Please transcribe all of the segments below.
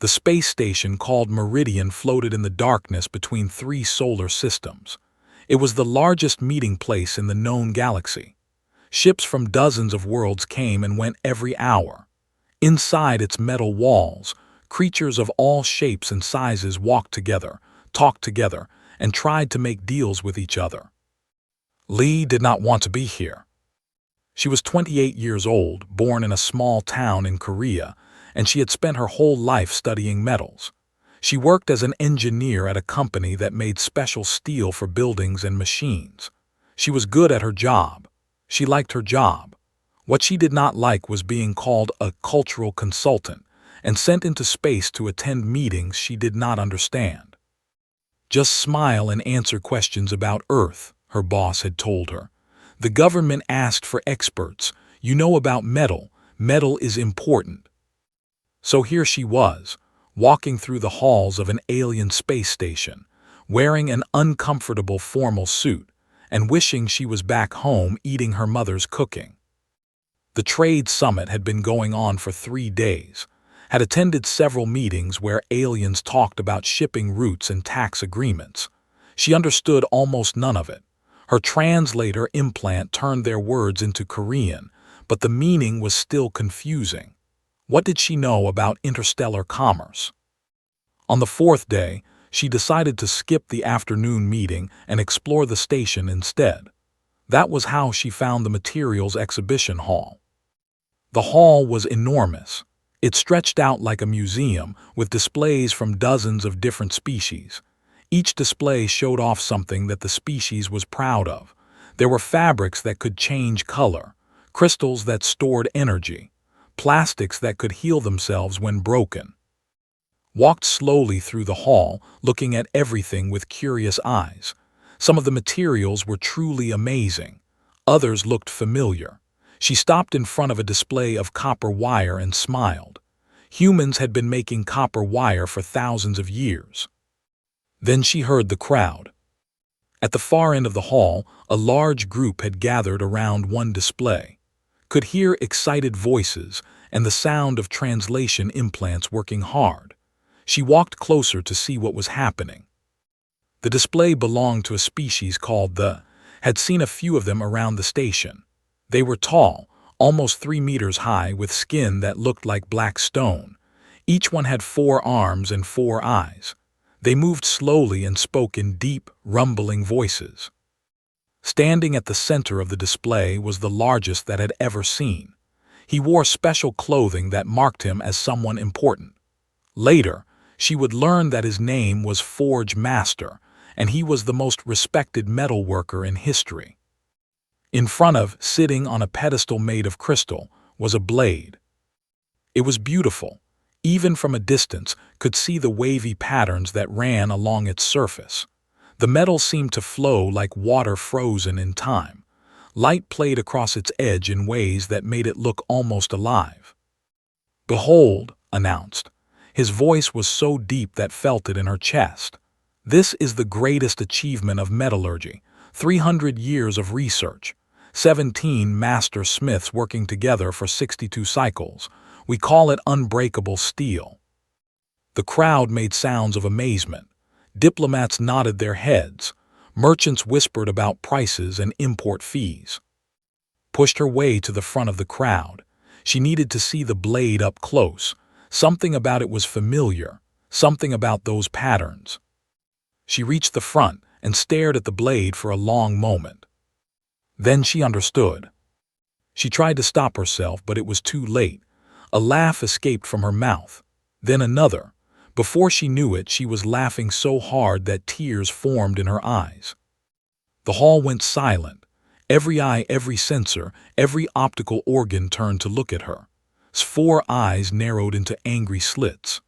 The space station called Meridian floated in the darkness between three solar systems. It was the largest meeting place in the known galaxy. Ships from dozens of worlds came and went every hour. Inside its metal walls, creatures of all shapes and sizes walked together, talked together, and tried to make deals with each other. Lee did not want to be here. She was 28 years old, born in a small town in Korea, and she had spent her whole life studying metals. She worked as an engineer at a company that made special steel for buildings and machines. She was good at her job. She liked her job. What she did not like was being called a cultural consultant and sent into space to attend meetings she did not understand. Just smile and answer questions about Earth, her boss had told her. The government asked for experts. You know about metal. Metal is important. So here she was, walking through the halls of an alien space station, wearing an uncomfortable formal suit, and wishing she was back home eating her mother's cooking. The trade summit had been going on for 3 days, had attended several meetings where aliens talked about shipping routes and tax agreements. She understood almost none of it. Her translator implant turned their words into Korean, but the meaning was still confusing. What did she know about interstellar commerce? On the 4th day, she decided to skip the afternoon meeting and explore the station instead. That was how she found the materials exhibition hall. The hall was enormous. It stretched out like a museum with displays from dozens of different species. Each display showed off something that the species was proud of. There were fabrics that could change color, crystals that stored energy, plastics that could heal themselves when broken. Walked slowly through the hall, looking at everything with curious eyes. Some of the materials were truly amazing. Others looked familiar. She stopped in front of a display of copper wire and smiled. Humans had been making copper wire for thousands of years. Then she heard the crowd. At the far end of the hall, a large group had gathered around one display. Could hear excited voices and the sound of translation implants working hard. She walked closer to see what was happening. The display belonged to a species called the. Had seen a few of them around the station. They were tall, almost 3 meters high, with skin that looked like black stone. Each one had 4 arms and 4 eyes. They moved slowly and spoke in deep, rumbling voices. Standing at the center of the display was the largest that had ever seen. He wore special clothing that marked him as someone important. Later, she would learn that his name was Forge Master, and he was the most respected metal worker in history. In front of, sitting on a pedestal made of crystal, was a blade. It was beautiful. Even from a distance, could see the wavy patterns that ran along its surface. The metal seemed to flow like water frozen in time. Light played across its edge in ways that made it look almost alive. "Behold," announced. His voice was so deep that felt it in her chest. "This is the greatest achievement of metallurgy. 300 years of research. 17 master smiths working together for 62 cycles. We call it unbreakable steel." The crowd made sounds of amazement. Diplomats nodded their heads. Merchants whispered about prices and import fees. Pushed her way to the front of the crowd. She needed to see the blade up close. Something about it was familiar. Something about those patterns. She reached the front and stared at the blade for a long moment. Then she understood. She tried to stop herself, but it was too late. A laugh escaped from her mouth. Then another. Before she knew it, she was laughing so hard that tears formed in her eyes. The hall went silent. Every eye, every sensor, every optical organ turned to look at her. 4 eyes narrowed into angry slits.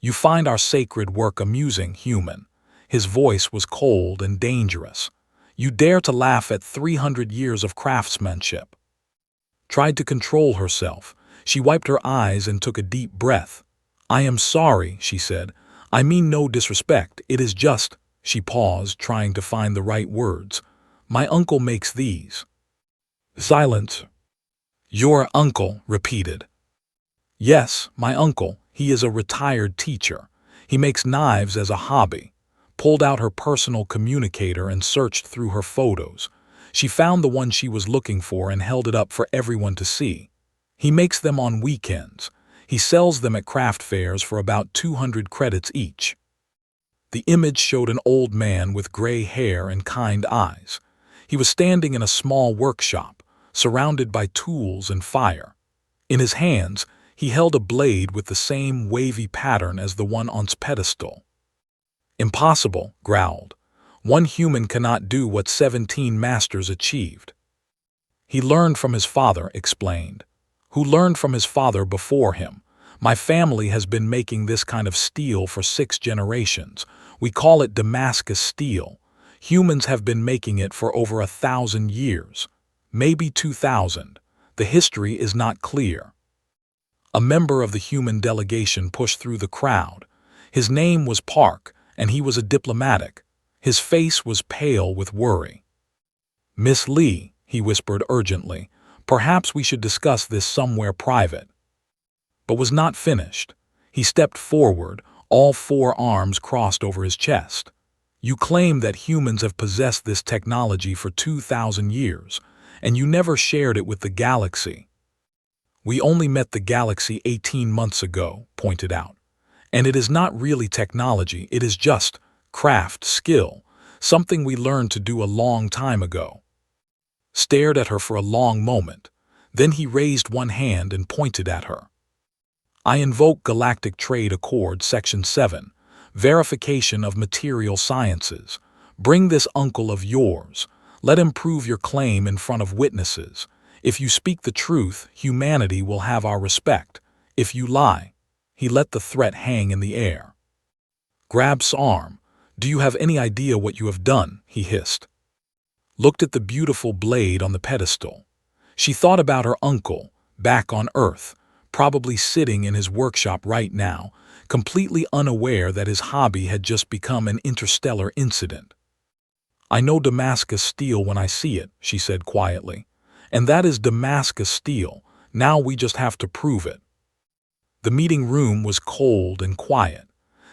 "You find our sacred work amusing, human." His voice was cold and dangerous. "You dare to laugh at 300 years of craftsmanship." Tried to control herself. She wiped her eyes and took a deep breath. "I am sorry," she said. "I mean no disrespect. It is just—" She paused, trying to find the right words. "My uncle makes these." Silence. "Your uncle," repeated. "Yes, my uncle. He is a retired teacher. He makes knives as a hobby. Pulled out her personal communicator and searched through her photos. She found the one she was looking for and held it up for everyone to see. He makes them on weekends. He sells them at craft fairs for about 200 credits each. The image showed an old man with gray hair and kind eyes. He was standing in a small workshop, surrounded by tools and fire. In his hands, he held a blade with the same wavy pattern as the one on its pedestal. "Impossible," growled. "One human cannot do what 17 masters achieved." "He learned from his father," explained. "Who learned from his father before him. My family has been making this kind of steel for 6 generations. We call it Damascus steel. Humans have been making it for over 1,000 years. Maybe 2,000. The history is not clear." A member of the human delegation pushed through the crowd. His name was Park, and he was a diplomatic. His face was pale with worry. "Miss Lee," he whispered urgently, "perhaps we should discuss this somewhere private." But was not finished. He stepped forward, all 4 arms crossed over his chest. "You claim that humans have possessed this technology for 2,000 years, and you never shared it with the galaxy." "We only met the galaxy 18 months ago," pointed out. "And it is not really technology, it is just craft, skill, something we learned to do a long time ago." Stared at her for a long moment. Then he raised one hand and pointed at her. "I invoke Galactic Trade Accord Section 7, verification of material sciences. Bring this uncle of yours. Let him prove your claim in front of witnesses. If you speak the truth, humanity will have our respect. If you lie," he let the threat hang in the air. Grab's arm. "Do you have any idea what you have done?" he hissed. Looked at the beautiful blade on the pedestal. She thought about her uncle, back on Earth, probably sitting in his workshop right now, completely unaware that his hobby had just become an interstellar incident. "I know Damascus steel when I see it," she said quietly. "And that is Damascus steel. Now we just have to prove it." The meeting room was cold and quiet.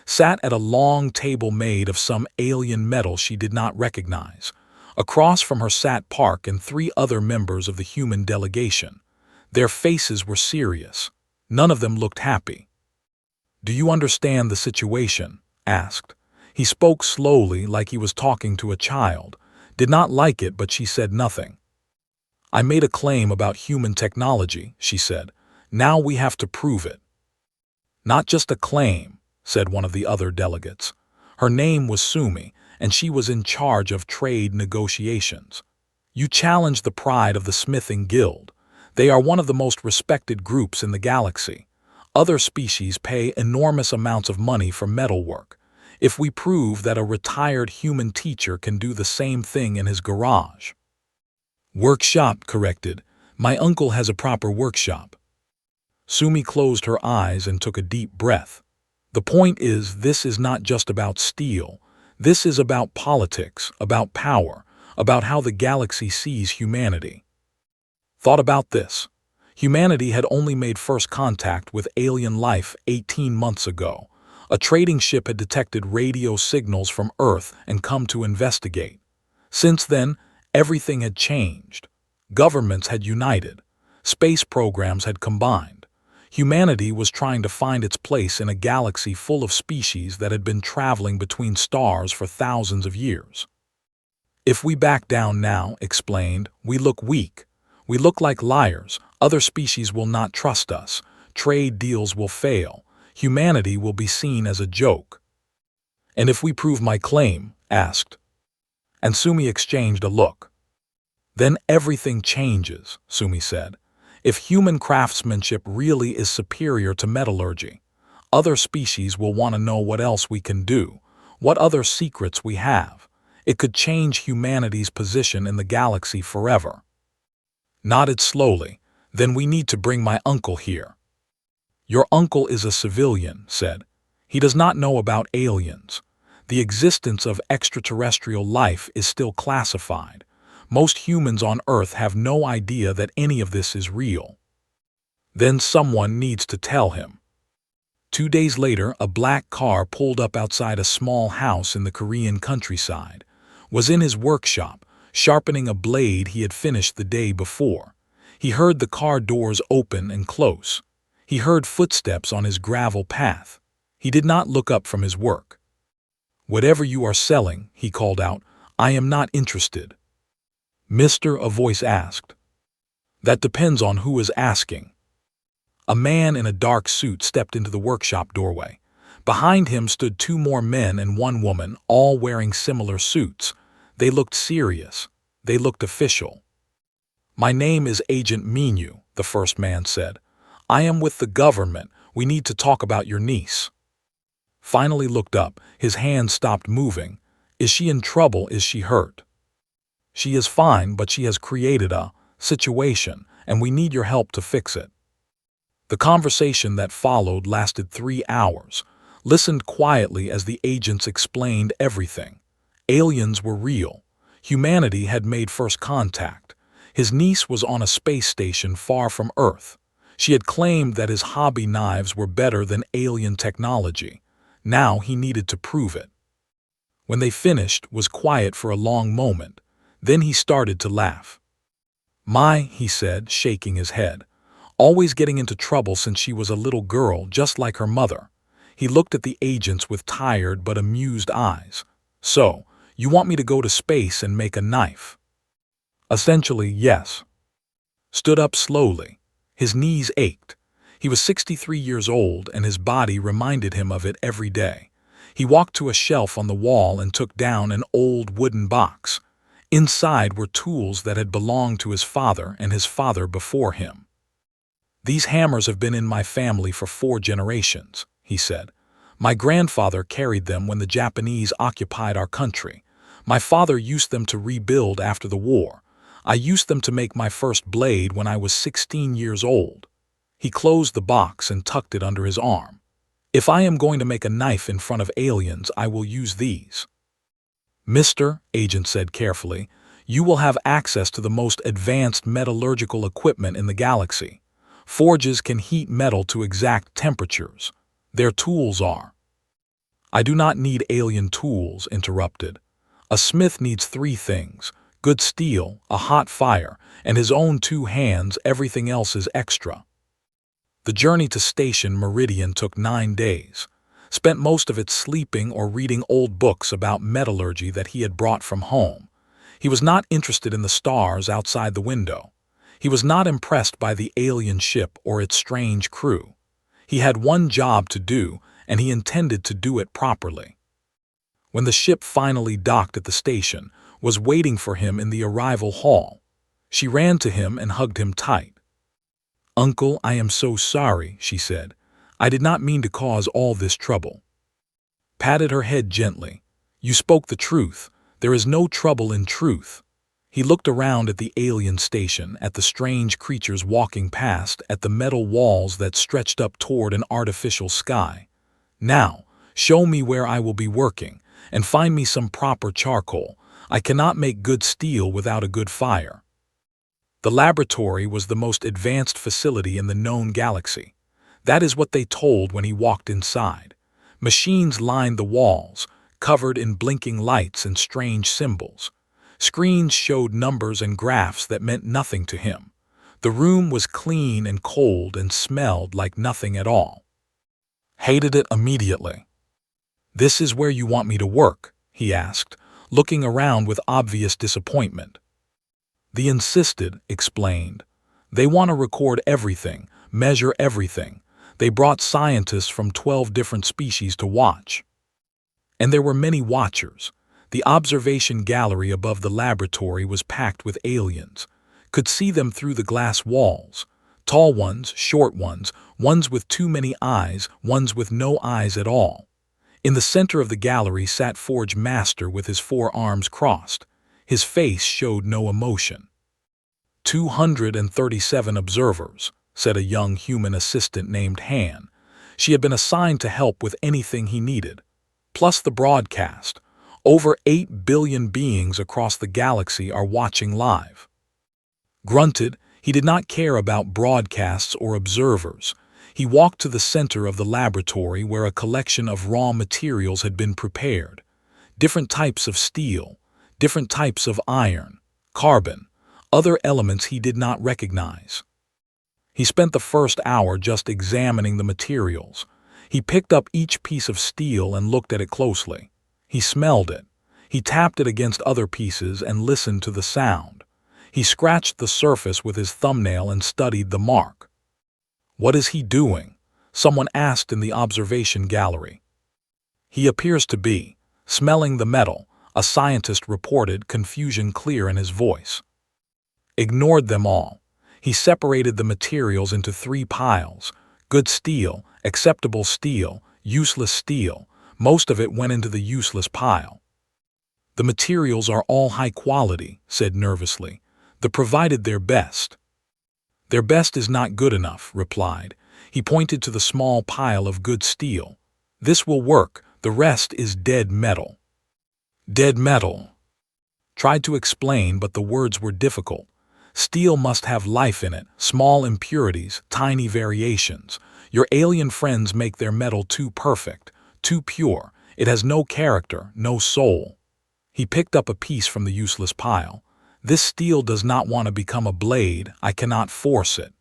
Sat at a long table made of some alien metal she did not recognize. Across from her sat Park and 3 other members of the human delegation. Their faces were serious. None of them looked happy. "Do you understand the situation?" asked. He spoke slowly, like he was talking to a child. Did not like it, but she said nothing. "I made a claim about human technology," she said. "Now we have to prove it." "Not just a claim," said one of the other delegates. Her name was Sumi, and she was in charge of trade negotiations. "You challenge the pride of the Smithing Guild. They are one of the most respected groups in the galaxy. Other species pay enormous amounts of money for metalwork. If we prove that a retired human teacher can do the same thing in his garage—" "Workshop," corrected. "My uncle has a proper workshop." Sumi closed her eyes and took a deep breath. "The point is, this is not just about steel. This is about politics, about power, about how the galaxy sees humanity." Thought about this. Humanity had only made first contact with alien life 18 months ago. A trading ship had detected radio signals from Earth and come to investigate. Since then, everything had changed. Governments had united. Space programs had combined. Humanity was trying to find its place in a galaxy full of species that had been traveling between stars for thousands of years. "If we back down now," explained, "we look weak. We look like liars. Other species will not trust us. Trade deals will fail. Humanity will be seen as a joke." "And if we prove my claim?" asked. And Sumi exchanged a look. "Then everything changes," Sumi said. "If human craftsmanship really is superior to metallurgy, other species will want to know what else we can do, what other secrets we have. It could change humanity's position in the galaxy forever." Nodded slowly. "Then we need to bring my uncle here." "Your uncle is a civilian," said. "He does not know about aliens. The existence of extraterrestrial life is still classified. Most humans on Earth have no idea that any of this is real." "Then someone needs to tell him." 2 days later, a black car pulled up outside a small house in the Korean countryside. Was in his workshop, sharpening a blade he had finished the day before. He heard the car doors open and close. He heard footsteps on his gravel path. He did not look up from his work. "Whatever you are selling," he called out, "I am not interested." "Mister," a voice asked. "That depends on who is asking." A man in a dark suit stepped into the workshop doorway. Behind him stood 2 more men and 1 woman, all wearing similar suits. They looked serious. They looked official. "My name is Agent Minu," the first man said. "I am with the government. We need to talk about your niece." Finally looked up. His hand stopped moving. "Is she in trouble? Is she hurt?" "She is fine, but she has created a situation, and we need your help to fix it." The conversation that followed lasted 3 hours. Listened quietly as the agents explained everything. Aliens were real. Humanity had made first contact. His niece was on a space station far from Earth. She had claimed that his hobby knives were better than alien technology. Now he needed to prove it. When they finished, was quiet for a long moment. Then he started to laugh. "My," he said, shaking his head. "Always getting into trouble since she was a little girl, just like her mother." He looked at the agents with tired but amused eyes. "So, you want me to go to space and make a knife?" "Essentially, yes." Stood up slowly. His knees ached. He was 63 years old, and his body reminded him of it every day. He walked to a shelf on the wall and took down an old wooden box. Inside were tools that had belonged to his father and his father before him. "These hammers have been in my family for 4 generations," he said. "My grandfather carried them when the Japanese occupied our country. My father used them to rebuild after the war. I used them to make my first blade when I was 16 years old." He closed the box and tucked it under his arm. "If I am going to make a knife in front of aliens, I will use these." "Mister," Agent said carefully, "you will have access to the most advanced metallurgical equipment in the galaxy. Forges can heat metal to exact temperatures. Their tools are—" "I do not need alien tools," interrupted. "A smith needs 3 things: good steel, a hot fire, and his own 2 hands. Everything else is extra." The journey to Station Meridian took 9 days. Spent most of it sleeping or reading old books about metallurgy that he had brought from home. He was not interested in the stars outside the window. He was not impressed by the alien ship or its strange crew. He had one job to do, and he intended to do it properly. When the ship finally docked at the station, was waiting for him in the arrival hall. She ran to him and hugged him tight. "Uncle, I am so sorry," she said. "I did not mean to cause all this trouble." Patted her head gently. "You spoke the truth. There is no trouble in truth." He looked around at the alien station, at the strange creatures walking past, at the metal walls that stretched up toward an artificial sky. "Now, show me where I will be working, and find me some proper charcoal. I cannot make good steel without a good fire." The laboratory was the most advanced facility in the known galaxy. That is what they told when he walked inside. Machines lined the walls, covered in blinking lights and strange symbols. Screens showed numbers and graphs that meant nothing to him. The room was clean and cold and smelled like nothing at all. Hated it immediately. "This is where you want me to work?" he asked, looking around with obvious disappointment. The insisted, explained. "They want to record everything, measure everything. They brought scientists from 12 different species to watch." And there were many watchers. The observation gallery above the laboratory was packed with aliens. Could see them through the glass walls. Tall ones, short ones, ones with too many eyes, ones with no eyes at all. In the center of the gallery sat Forge Master with his 4 arms crossed. His face showed no emotion. 237 observers, said a young human assistant named Han. She had been assigned to help with anything he needed. Plus the broadcast. Over 8 billion beings across the galaxy are watching live. Grunted, he did not care about broadcasts or observers. He walked to the center of the laboratory where a collection of raw materials had been prepared. Different types of steel, different types of iron, carbon, other elements he did not recognize. He spent the first hour just examining the materials. He picked up each piece of steel and looked at it closely. He smelled it. He tapped it against other pieces and listened to the sound. He scratched the surface with his thumbnail and studied the mark. "What is he doing?" someone asked in the observation gallery. "He appears to be smelling the metal," a scientist reported, confusion clear in his voice. Ignored them all. He separated the materials into 3 piles: good steel, acceptable steel, useless steel. Most of it went into the useless pile. "The materials are all high quality," said nervously. "They provided their best." "Their best is not good enough," replied. He pointed to the small pile of good steel. "This will work, the rest is dead metal." "Dead metal." Tried to explain, but the words were difficult. Steel must have life in it, small impurities, tiny variations. Your alien friends make their metal too perfect, too pure. It has no character, no soul. He picked up a piece from the useless pile. "This steel does not want to become a blade. I cannot force it."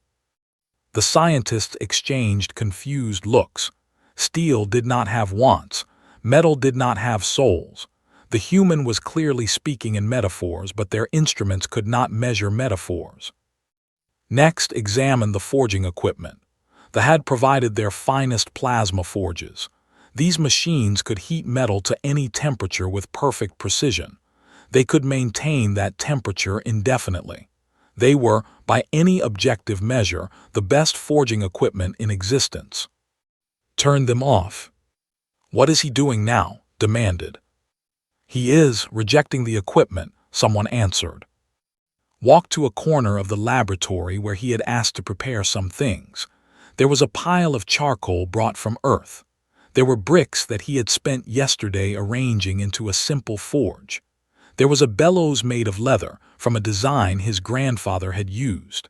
The scientists exchanged confused looks. Steel did not have wants. Metal did not have souls. The human was clearly speaking in metaphors, but their instruments could not measure metaphors. Next, examine the forging equipment. They had provided their finest plasma forges. These machines could heat metal to any temperature with perfect precision. They could maintain that temperature indefinitely. They were, by any objective measure, the best forging equipment in existence. Turn them off. "What is he doing now?" demanded. "He is rejecting the equipment," someone answered. Walked to a corner of the laboratory where he had asked to prepare some things. There was a pile of charcoal brought from Earth. There were bricks that he had spent yesterday arranging into a simple forge. There was a bellows made of leather, from a design his grandfather had used.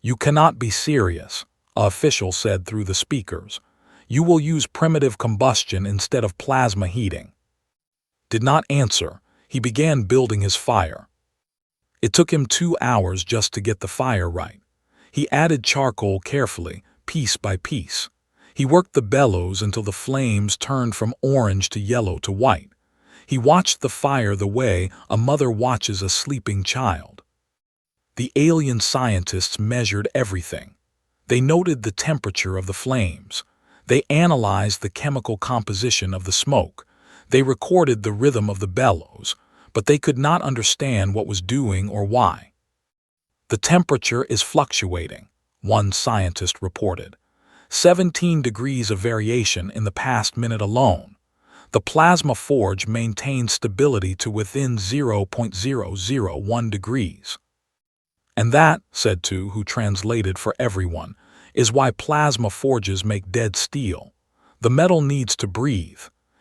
"You cannot be serious," an official said through the speakers. "You will use primitive combustion instead of plasma heating." Did not answer. He began building his fire. It took him 2 hours just to get the fire right. He added charcoal carefully, piece by piece. He worked the bellows until the flames turned from orange to yellow to white. He watched the fire the way a mother watches a sleeping child. The alien scientists measured everything. They noted the temperature of the flames. They analyzed the chemical composition of the smoke. They recorded the rhythm of the bellows, but they could not understand what was doing or why. "The temperature is fluctuating," one scientist reported. 17 degrees of variation in the past minute alone. The plasma forge maintained stability to within 0.001 degrees. "And that," said Tu, who translated for everyone, "is why plasma forges make dead steel. The metal needs to breathe.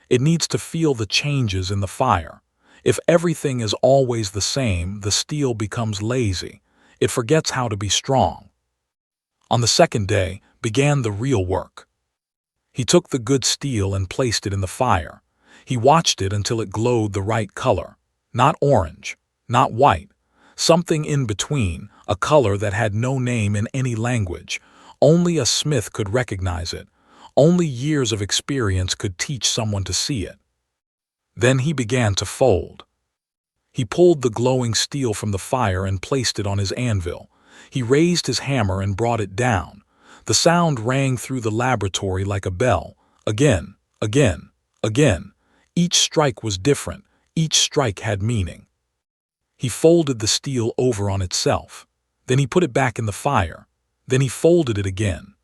It needs to feel the changes in the fire. If everything is always the same, the steel becomes lazy. It forgets how to be strong." On the second day began the real work. He took the good steel and placed it in the fire. He watched it until it glowed the right color. Not orange, not white. Something in between, a color that had no name in any language. Only a smith could recognize it. Only years of experience could teach someone to see it. Then he began to fold. He pulled the glowing steel from the fire and placed it on his anvil. He raised his hammer and brought it down. The sound rang through the laboratory like a bell. Again, again, again. Each strike was different. Each strike had meaning. He folded the steel over on itself. Then he put it back in the fire. Then he folded it again.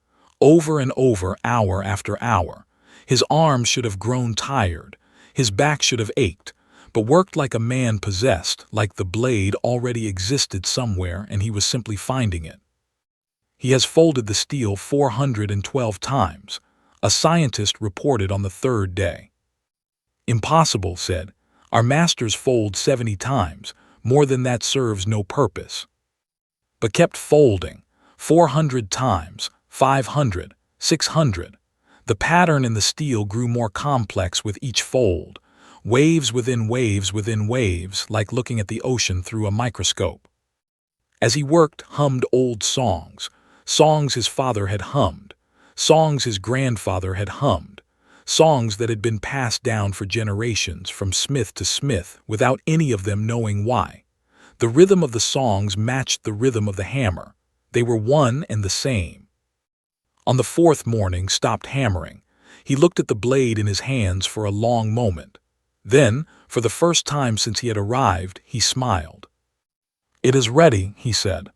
Over and over, hour after hour. His arms should have grown tired. His back should have ached, but worked like a man possessed, like the blade already existed somewhere and he was simply finding it. "He has folded the steel 412 times, a scientist reported on the 3rd day. "Impossible," said. "Our masters fold 70 times. More than that serves no purpose." But kept folding. 400 times, 500. 600. The pattern in the steel grew more complex with each fold, waves within waves within waves, like looking at the ocean through a microscope. As he worked, hummed old songs, songs his father had hummed, songs his grandfather had hummed, songs that had been passed down for generations from smith to smith without any of them knowing why. The rhythm of the songs matched the rhythm of the hammer. They were one and the same. On the fourth morning, stopped hammering. He looked at the blade in his hands for a long moment. Then, for the first time since he had arrived, he smiled. "It is ready," he said.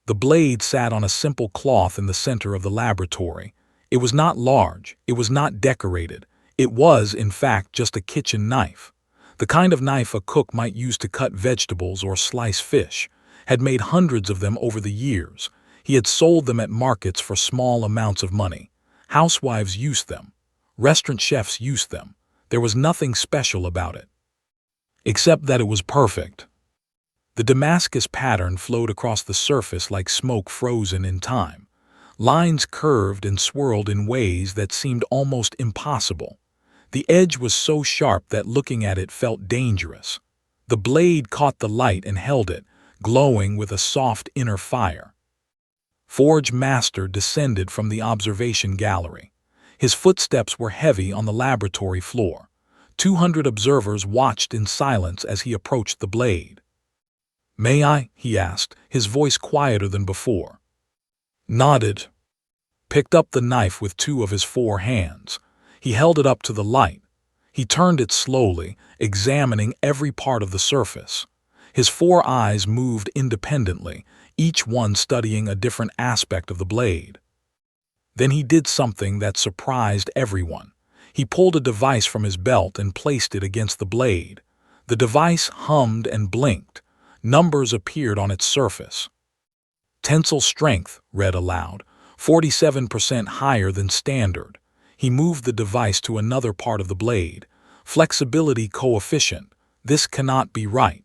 The blade sat on a simple cloth in the center of the laboratory. It was not large, it was not decorated. It was, in fact, just a kitchen knife. The kind of knife a cook might use to cut vegetables or slice fish. Had made hundreds of them over the years. He had sold them at markets for small amounts of money. Housewives used them. Restaurant chefs used them. There was nothing special about it. Except that it was perfect. The Damascus pattern flowed across the surface like smoke frozen in time. Lines curved and swirled in ways that seemed almost impossible. The edge was so sharp that looking at it felt dangerous. The blade caught the light and held it, glowing with a soft inner fire. Forge Master descended from the observation gallery. His footsteps were heavy on the laboratory floor. 200 observers watched in silence as he approached the blade. "May I?" he asked, his voice quieter than before. Nodded. Picked up the knife with 2 of his 4 hands. He held it up to the light. He turned it slowly, examining every part of the surface. His 4 eyes moved independently, each one studying a different aspect of the blade. Then he did something that surprised everyone. He pulled a device from his belt and placed it against the blade. The device hummed and blinked. Numbers appeared on its surface. "Tensile strength," read aloud, 47% higher than standard. He moved the device to another part of the blade. "Flexibility coefficient. This cannot be right."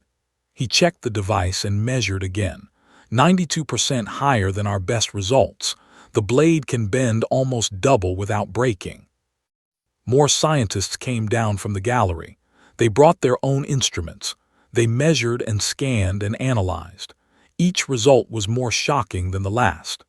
He checked the device and measured again. 92% higher than our best results. The blade can bend almost double without breaking. More scientists came down from the gallery. They brought their own instruments. They measured and scanned and analyzed. Each result was more shocking than the last.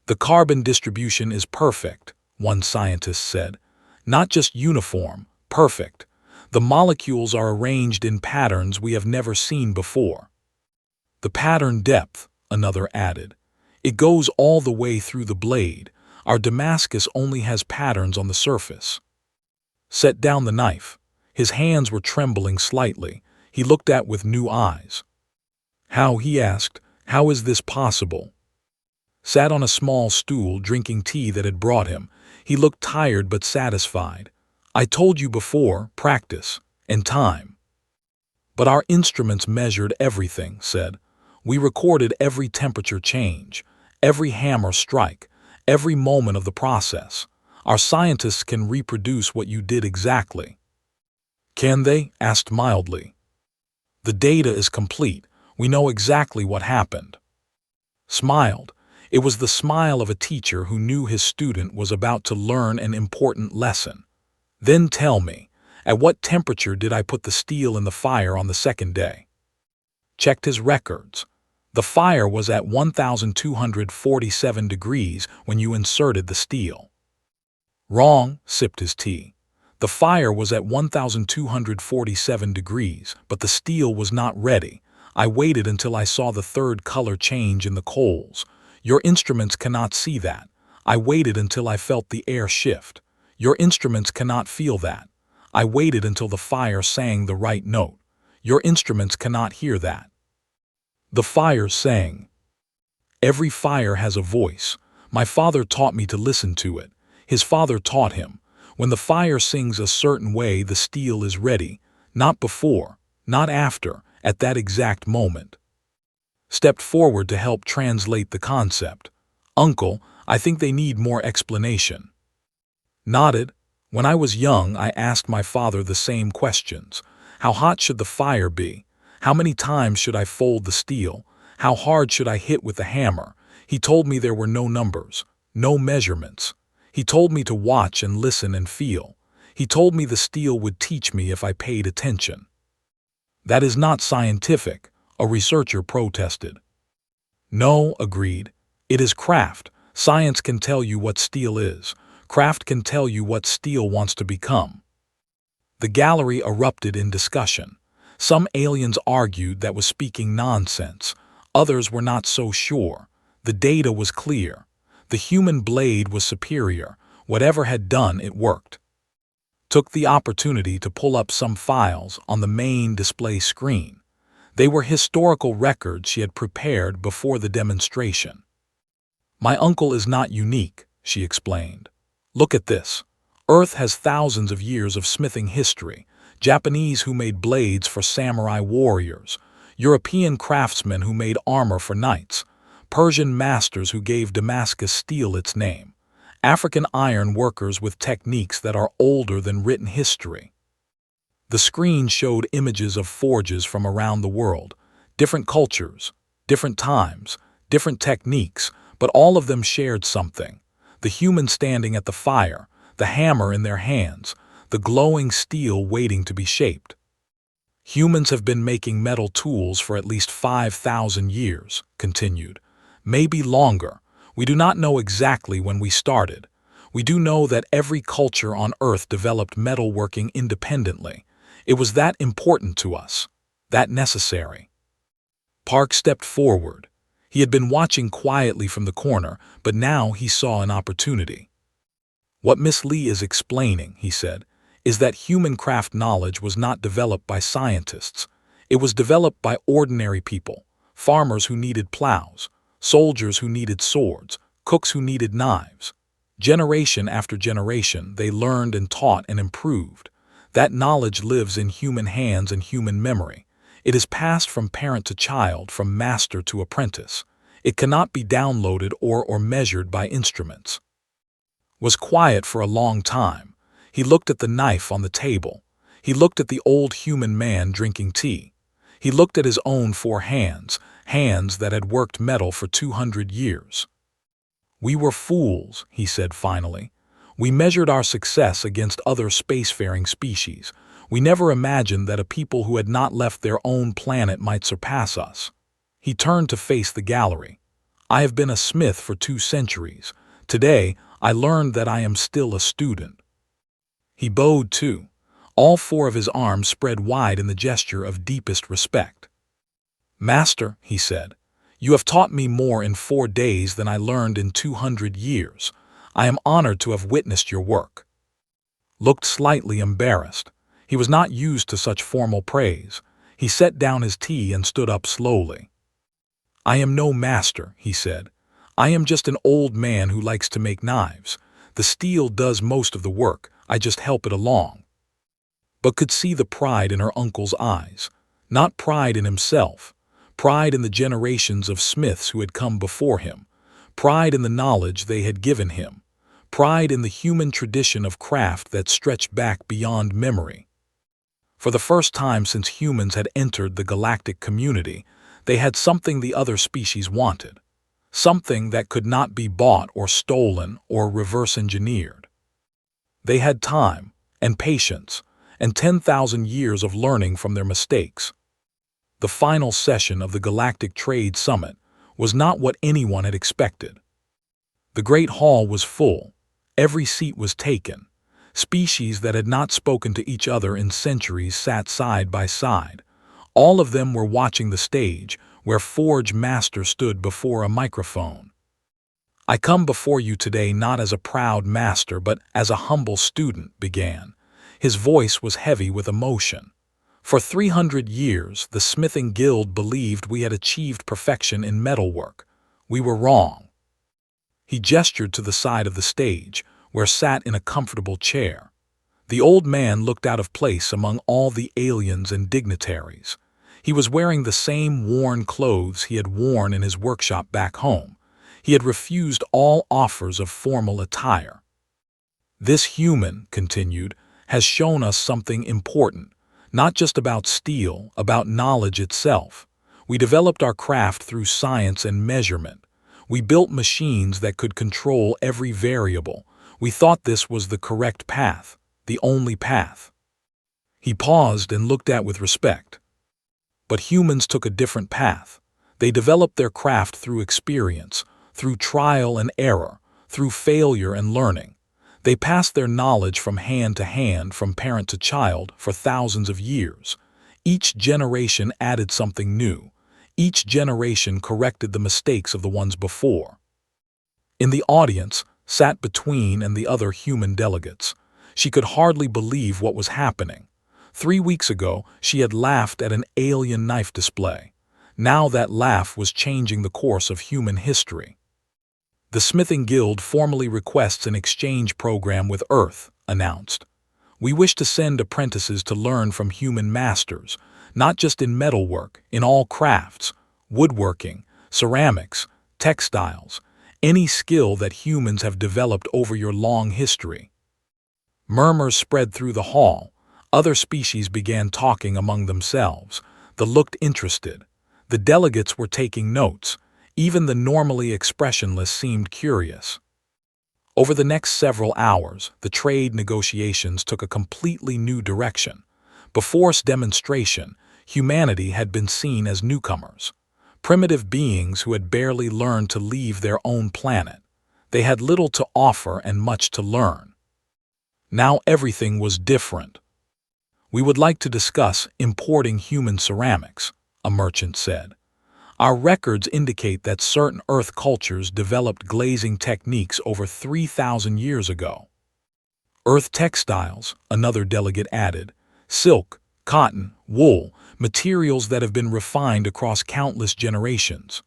"The carbon distribution is perfect," one scientist said. "Not just uniform, perfect. The molecules are arranged in patterns we have never seen before." "The pattern depth," another added. "It goes all the way through the blade. Our Damascus only has patterns on the surface." Set down the knife. His hands were trembling slightly. He looked at with new eyes. "How?" he asked. "How is this possible?" Sat on a small stool drinking tea that had brought him. He looked tired but satisfied. "I told you before, practice and time." "But our instruments measured everything," said. "We recorded every temperature change, every hammer strike, every moment of the process. Our scientists can reproduce what you did exactly." "Can they?" asked mildly. "The data is complete. We know exactly what happened." Smiled. It was the smile of a teacher who knew his student was about to learn an important lesson. "Then tell me, at what temperature did I put the steel in the fire on the second day?" Checked his records. The fire was at 1247 degrees when you inserted the steel. "Wrong," sipped his tea. "The fire was at 1247 degrees, but the steel was not ready. I waited until I saw the third color change in the coals. Your instruments cannot see that. I waited until I felt the air shift. Your instruments cannot feel that. I waited until the fire sang the right note. Your instruments cannot hear that." The fire sang. "Every fire has a voice. My father taught me to listen to it. His father taught him. When the fire sings a certain way, the steel is ready. Not before, not after, at that exact moment." Stepped forward to help translate the concept. "Uncle, I think they need more explanation." Nodded. "When I was young, I asked my father the same questions. How hot should the fire be? How many times should I fold the steel? How hard should I hit with the hammer? He told me there were no numbers, No measurements. He told me to watch and listen and feel. He told me the steel would teach me if I paid attention. That is not scientific, a researcher protested. No, agreed. It is craft. Science can tell you what steel is. Craft can tell you what steel wants to become. The gallery erupted in discussion. Some aliens argued that was speaking nonsense. Others were not so sure. The data was clear. The human blade was superior. Whatever had done, it worked. Took the opportunity to pull up some files on the main display screen. They were historical records she had prepared before the demonstration. My uncle is not unique, she explained. Look at this. Earth has thousands of years of smithing history. Japanese who made blades for samurai warriors. European craftsmen who made armor for knights. Persian masters who gave Damascus steel its name. African iron workers with techniques that are older than written history. The screen showed images of forges from around the world, different cultures, different times, different techniques, but all of them shared something. The human standing at the fire, the hammer in their hands, the glowing steel waiting to be shaped. Humans have been making metal tools for at least 5,000 years, continued. Maybe longer. We do not know exactly when we started. We do know that every culture on Earth developed metalworking independently. It was that important to us, that necessary. Park stepped forward. He had been watching quietly from the corner, but now he saw an opportunity. What Miss Lee is explaining, he said, is that human craft knowledge was not developed by scientists. It was developed by ordinary people, farmers who needed plows, soldiers who needed swords, cooks who needed knives. Generation after generation, they learned and taught and improved. That knowledge lives in human hands and human memory. It is passed from parent to child, from master to apprentice. It cannot be downloaded or measured by instruments. Was quiet for a long time. He looked at the knife on the table. He looked at the old human man drinking tea. He looked at his own 4 hands, hands that had worked metal for 200 years. We were fools, he said finally. We measured our success against other spacefaring species. We never imagined that a people who had not left their own planet might surpass us. He turned to face the gallery. I have been a smith for 2 centuries. Today, I learned that I am still a student. He bowed too. All 4 of his arms spread wide in the gesture of deepest respect. Master, he said, you have taught me more in 4 days than I learned in 200 years. I am honored to have witnessed your work. Looked slightly embarrassed. He was not used to such formal praise. He set down his tea and stood up slowly. I am no master, he said. I am just an old man who likes to make knives. The steel does most of the work. I just help it along. But could see the pride in her uncle's eyes. Not pride in himself. Pride in the generations of smiths who had come before him. Pride in the knowledge they had given him. Pride in the human tradition of craft that stretched back beyond memory. For the first time since humans had entered the galactic community, they had something the other species wanted. Something that could not be bought or stolen or reverse engineered. They had time and patience and 10,000 years of learning from their mistakes. The final session of the Galactic Trade Summit was not what anyone had expected. The Great Hall was full. Every seat was taken. Species that had not spoken to each other in centuries sat side by side. All of them were watching the stage, where Forge Master stood before a microphone. I come before you today not as a proud master but as a humble student, began. His voice was heavy with emotion. For 300 years, the Smithing Guild believed we had achieved perfection in metalwork. We were wrong. He gestured to the side of the stage, where sat in a comfortable chair. The old man looked out of place among all the aliens and dignitaries. He was wearing the same worn clothes he had worn in his workshop back home. He had refused all offers of formal attire. This human, continued, has shown us something important, not just about steel, about knowledge itself. We developed our craft through science and measurement. We built machines that could control every variable. We thought this was the correct path, the only path." He paused and looked at with respect. But humans took a different path. They developed their craft through experience, through trial and error, through failure and learning. They passed their knowledge from hand to hand, from parent to child, for thousands of years. Each generation added something new. Each generation corrected the mistakes of the ones before. In the audience, sat Between and the other human delegates. She could hardly believe what was happening. 3 weeks ago, she had laughed at an alien knife display. Now that laugh was changing the course of human history. "The Smithing Guild formally requests an exchange program with Earth," announced. "We wish to send apprentices to learn from human masters, not just in metalwork, in all crafts, woodworking, ceramics, textiles, any skill that humans have developed over your long history." Murmurs spread through the hall. Other species began talking among themselves. They looked interested. The delegates were taking notes. Even the normally expressionless seemed curious. Over the next several hours, the trade negotiations took a completely new direction. Before demonstration, humanity had been seen as newcomers, primitive beings who had barely learned to leave their own planet. They had little to offer and much to learn. Now everything was different. "We would like to discuss importing human ceramics," a merchant said. "Our records indicate that certain Earth cultures developed glazing techniques over 3,000 years ago." "Earth textiles," another delegate added. "Silk, cotton, wool, materials that have been refined across countless generations.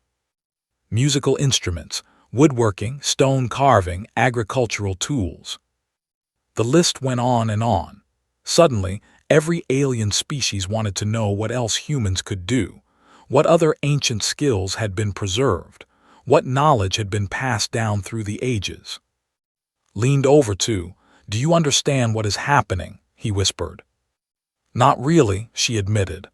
Musical instruments, woodworking, stone carving, agricultural tools." The list went on and on. Suddenly, every alien species wanted to know what else humans could do. What other ancient skills had been preserved? What knowledge had been passed down through the ages? Leaned over to, "Do you understand what is happening?" he whispered. "Not really," she admitted.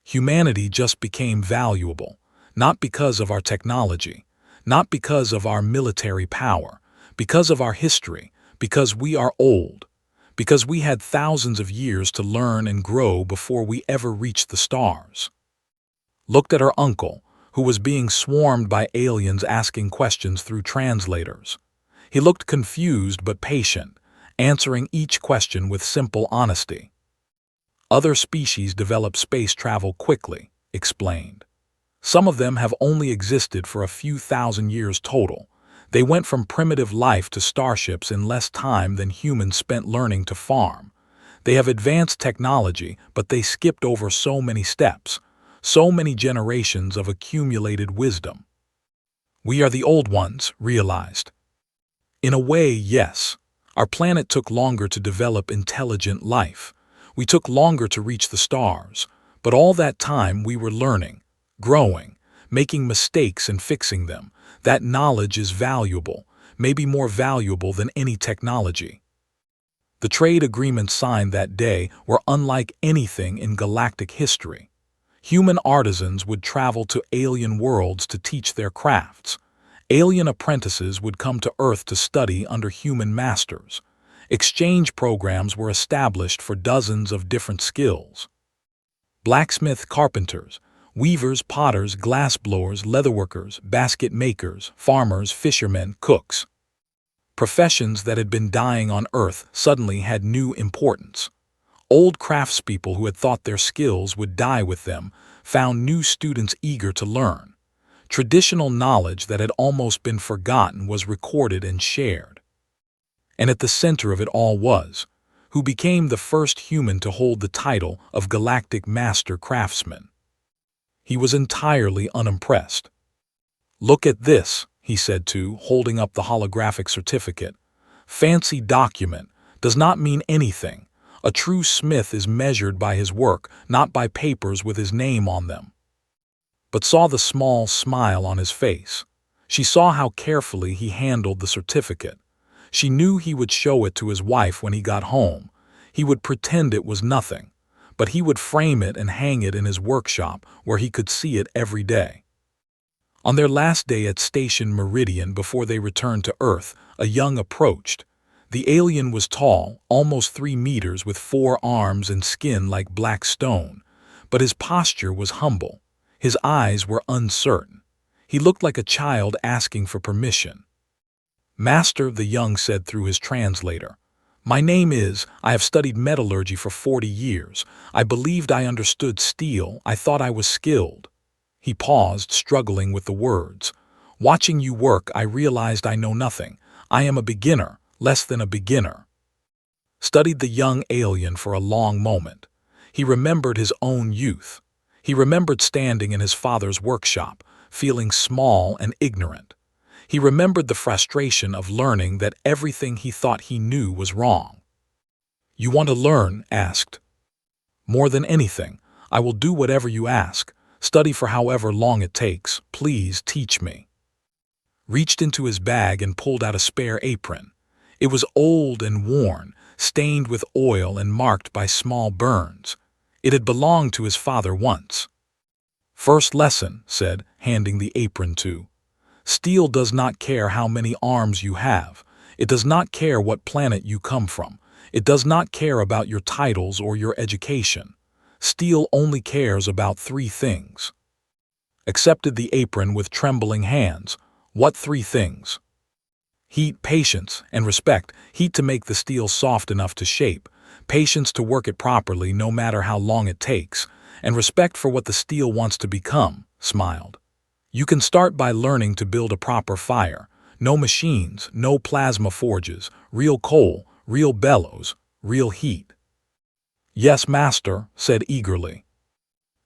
"Humanity just became valuable, not because of our technology, not because of our military power, because of our history, because we are old, because we had thousands of years to learn and grow before we ever reached the stars." Looked at her uncle, who was being swarmed by aliens asking questions through translators. He looked confused but patient, answering each question with simple honesty. "Other species develop space travel quickly," explained. "Some of them have only existed for a few thousand years total. They went from primitive life to starships in less time than humans spent learning to farm. They have advanced technology, but they skipped over so many steps, so many generations of accumulated wisdom." "We are the old ones," realized. "In a way, yes. Our planet took longer to develop intelligent life. We took longer to reach the stars, but all that time we were learning, growing, making mistakes and fixing them. That knowledge is valuable, maybe more valuable than any technology." The trade agreements signed that day were unlike anything in galactic history. Human artisans would travel to alien worlds to teach their crafts. Alien apprentices would come to Earth to study under human masters. Exchange programs were established for dozens of different skills. Blacksmith, carpenters, weavers, potters, glassblowers, leatherworkers, basket makers, farmers, fishermen, cooks. Professions that had been dying on Earth suddenly had new importance. Old craftspeople who had thought their skills would die with them found new students eager to learn. Traditional knowledge that had almost been forgotten was recorded and shared. And at the center of it all was, who became the first human to hold the title of Galactic Master Craftsman. He was entirely unimpressed. "Look at this," he said holding up the holographic certificate. "Fancy document, does not mean anything. A true smith is measured by his work, not by papers with his name on them." But saw the small smile on his face. She saw how carefully he handled the certificate. She knew he would show it to his wife when he got home. He would pretend it was nothing, but he would frame it and hang it in his workshop where he could see it every day. On their last day at Station Meridian before they returned to Earth, a young approached. The alien was tall, almost 3 meters, with 4 arms and skin like black stone, but his posture was humble. His eyes were uncertain. He looked like a child asking for permission. "Master," the young said through his translator, "my name is, I have studied metallurgy for 40 years. I believed I understood steel. I thought I was skilled." He paused, struggling with the words. "Watching you work, I realized I know nothing. I am a beginner, less than a beginner." Studied the young alien for a long moment. He remembered his own youth. He remembered standing in his father's workshop, feeling small and ignorant. He remembered the frustration of learning that everything he thought he knew was wrong. "You want to learn?" asked. "More than anything, I will do whatever you ask. Study for however long it takes. Please teach me." Reached into his bag and pulled out a spare apron. It was old and worn, stained with oil and marked by small burns. It had belonged to his father once. "First lesson," said, handing the apron to. "Steel does not care how many arms you have. It does not care what planet you come from. It does not care about your titles or your education. Steel only cares about 3 things." Accepted the apron with trembling hands. "What 3 things?" "Heat, patience, and respect. Heat to make the steel soft enough to shape. Patience to work it properly no matter how long it takes. And respect for what the steel wants to become," smiled. "You can start by learning to build a proper fire. No machines, no plasma forges, real coal, real bellows, real heat." "Yes, master," said eagerly.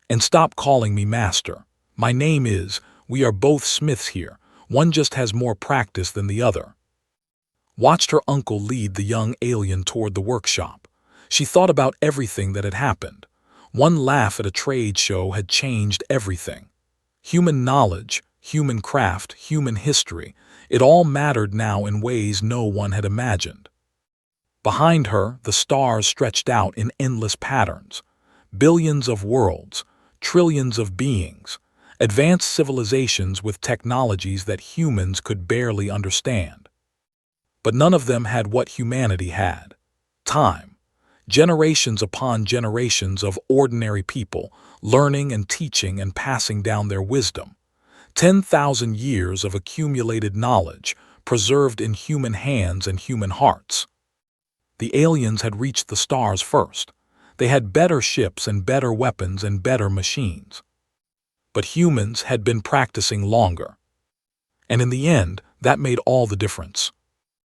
"And stop calling me master. My name is, we are both smiths here. One just has more practice than the other." Watched her uncle lead the young alien toward the workshop. She thought about everything that had happened. One laugh at a trade show had changed everything. Human knowledge, human craft, human history, it all mattered now in ways no one had imagined. Behind her, the stars stretched out in endless patterns. Billions of worlds, trillions of beings, advanced civilizations with technologies that humans could barely understand. But none of them had what humanity had: time. Generations upon generations of ordinary people, learning and teaching and passing down their wisdom. 10,000 years of accumulated knowledge, preserved in human hands and human hearts. The aliens had reached the stars first. They had better ships and better weapons and better machines. But humans had been practicing longer. And in the end, that made all the difference.